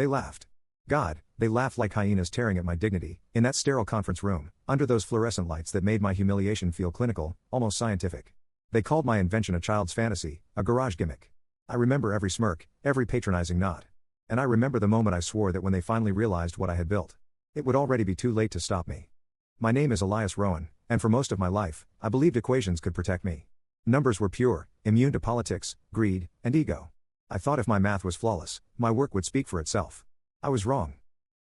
They laughed. God, they laughed like hyenas tearing at my dignity, in that sterile conference room, under those fluorescent lights that made my humiliation feel clinical, almost scientific. They called my invention a child's fantasy, a garage gimmick. I remember every smirk, every patronizing nod. And I remember the moment I swore that when they finally realized what I had built, it would already be too late to stop me. My name is Elias Rowan, and for most of my life, I believed equations could protect me. Numbers were pure, immune to politics, greed, and ego. I thought if my math was flawless, my work would speak for itself. I was wrong.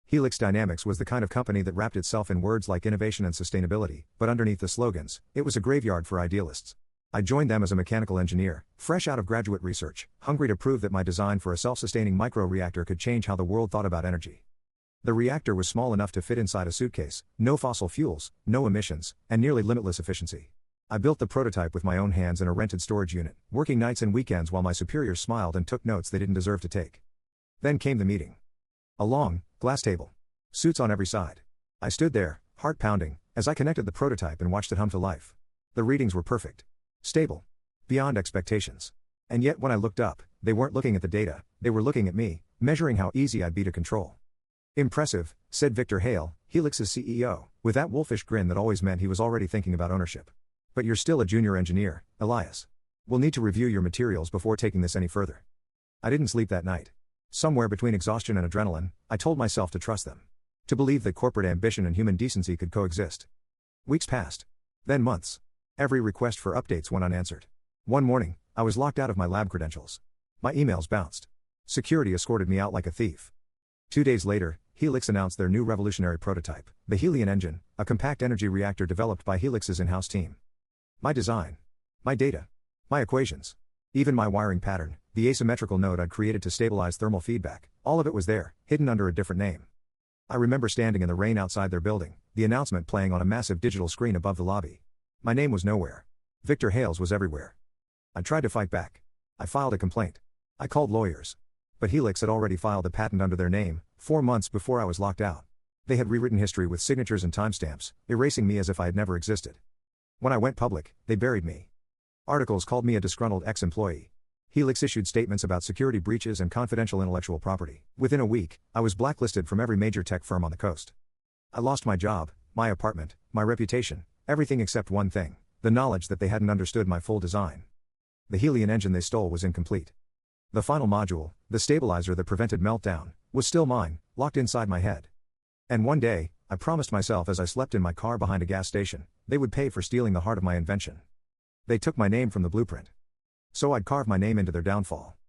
Helix Dynamics was the kind of company that wrapped itself in words like innovation and sustainability, but underneath the slogans, it was a graveyard for idealists. I joined them as a mechanical engineer, fresh out of graduate research, hungry to prove that my design for a self-sustaining microreactor could change how the world thought about energy. The reactor was small enough to fit inside a suitcase, no fossil fuels, no emissions, and nearly limitless efficiency. I built the prototype with my own hands in a rented storage unit, working nights and weekends while my superiors smiled and took notes they didn't deserve to take. Then came the meeting. A long, glass table. Suits on every side. I stood there, heart pounding, as I connected the prototype and watched it hum to life. The readings were perfect. Stable. Beyond expectations. And yet when I looked up, they weren't looking at the data, they were looking at me, measuring how easy I'd be to control. Impressive, said Victor Hale, Helix's CEO, with that wolfish grin that always meant he was already thinking about ownership. But you're still a junior engineer, Elias. We'll need to review your materials before taking this any further. I didn't sleep that night. Somewhere between exhaustion and adrenaline, I told myself to trust them. To believe that corporate ambition and human decency could coexist. Weeks passed. Then months. Every request for updates went unanswered. One morning, I was locked out of my lab credentials. My emails bounced. Security escorted me out like a thief. 2 days later, Helix announced their new revolutionary prototype, the Helion engine, a compact energy reactor developed by Helix's in-house team. My design. My data. My equations. Even my wiring pattern, the asymmetrical node I'd created to stabilize thermal feedback, all of it was there, hidden under a different name. I remember standing in the rain outside their building, the announcement playing on a massive digital screen above the lobby. My name was nowhere. Victor Hale's was everywhere. I tried to fight back. I filed a complaint. I called lawyers. But Helix had already filed a patent under their name, 4 months before I was locked out. They had rewritten history with signatures and timestamps, erasing me as if I had never existed. When I went public, they buried me. Articles called me a disgruntled ex-employee. Helix issued statements about security breaches and confidential intellectual property. Within a week, I was blacklisted from every major tech firm on the coast. I lost my job, my apartment, my reputation, everything except one thing, the knowledge that they hadn't understood my full design. The Helion engine they stole was incomplete. The final module, the stabilizer that prevented meltdown, was still mine, locked inside my head. And one day, I promised myself as I slept in my car behind a gas station, they would pay for stealing the heart of my invention. They took my name from the blueprint. So I'd carve my name into their downfall.